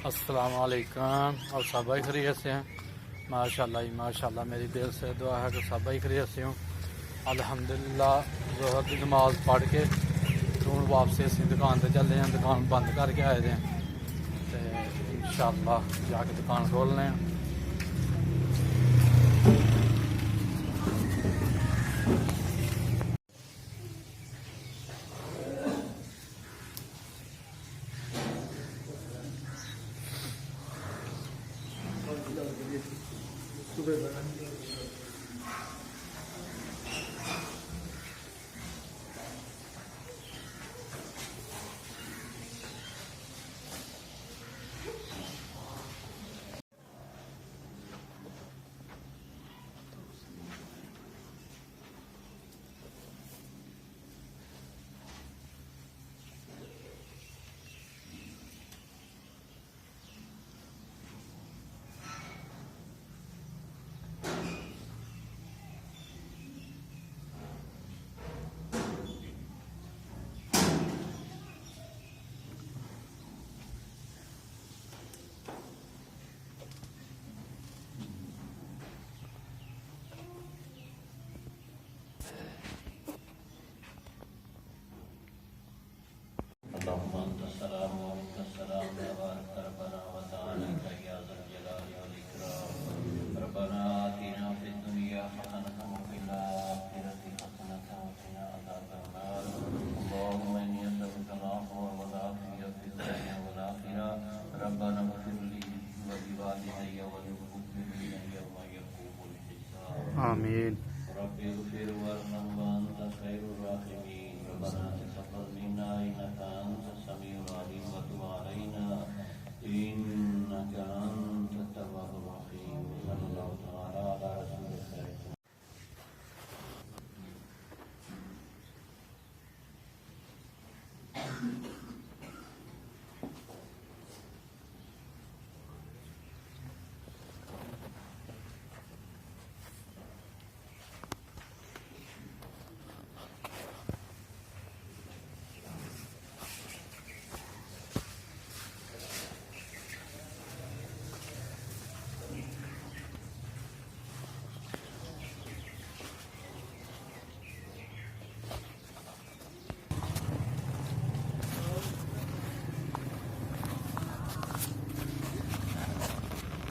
अस्सलाम वालेकुम। और सब भाई खैरियत से हैं? माशाल्लाह ही माशाल्लाह। मेरी दिल से दुआ है कि सब भाई खैरियत से हूँ। अल्हम्दुलिल्लाह ज़ोहर की नमाज पढ़ के हूँ वापसी असी दुकान पर चले हैं। दुकान बंद करके आए थे तो इंशाल्लाह जाके दुकान खोलने हैं। आमीन।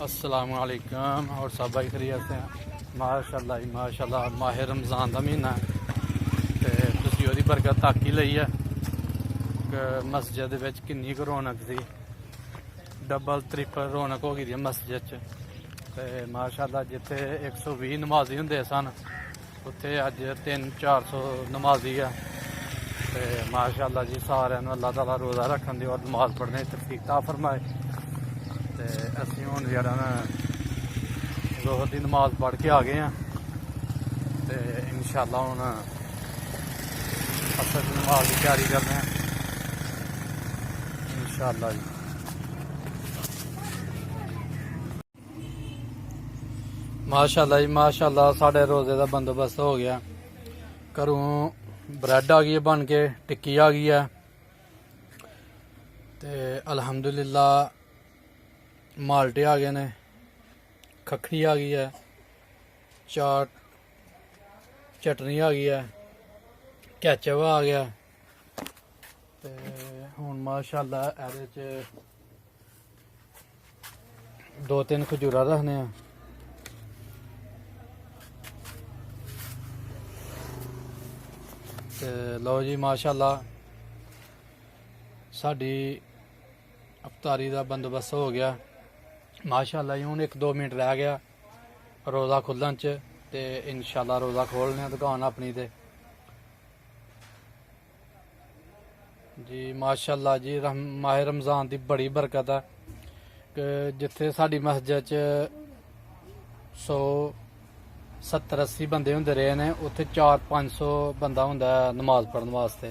अस्सलाम वालेकुम। और सब भाई खैरियत से हैं? माशाल्लाह ही माशाल्लाह। माह रमज़ान का महीना है तो तुसीं ओहदी बरकत तक ही लई है कि मस्जिद विच किन्नी क रौनक सी। डबल त्रिपल रौनक हो गई मस्जिद च ते माशाल्लाह। जिथे 120 नमाजी हुंदे सन उत्थे अज 300-400 नमाजी है ते माशाल्लाह जी। सारिਆਂ ਨੂੰ अल्लाह ताला रोज़ा रखन दी और नमाज पढ़ने की तौफीक अता फरमाए। ते असीं हुण जेह्ड़ा ना ज़ोहर दी नमाज पढ़ के आ गए हैं ते इंशाल्लाह हुण असर दी नमाज की तैयारी करने हैं इंशाल्लाह जी। माशाल्लाह जी माशाल्लाह। साढ़े रोज़े का बंदोबस्त हो गया। घरों ब्रैड आ गई है बन के, टिक्की आ गई है ते अल्हम्दुलिल्लाह माल्टे आ गए ने, खखड़ी आ गई है, चाट चटनी आ गई है, कैचअप आ गया ते हुण माशाल्लाह एहदे च 2-3 खजूरा रखने हैं। ते लो जी माशाल्लाह साडी अफतारी का बंदोबस्त हो गया माशाल्लाह। हूँ 1-2 मिनट रह गया रोज़ा खुलन च ते इंशाल्लाह रोज़ा खोलने दुकान अपनी ते जी माशाल्लाह जी। माह रमज़ान की बड़ी बरकत है कि जिथे साडी मस्जिद च 170-80 बंदे हुंदे रहे ने उत्थे 400-500 बंदा हुंदा नमाज पढ़न वास्ते।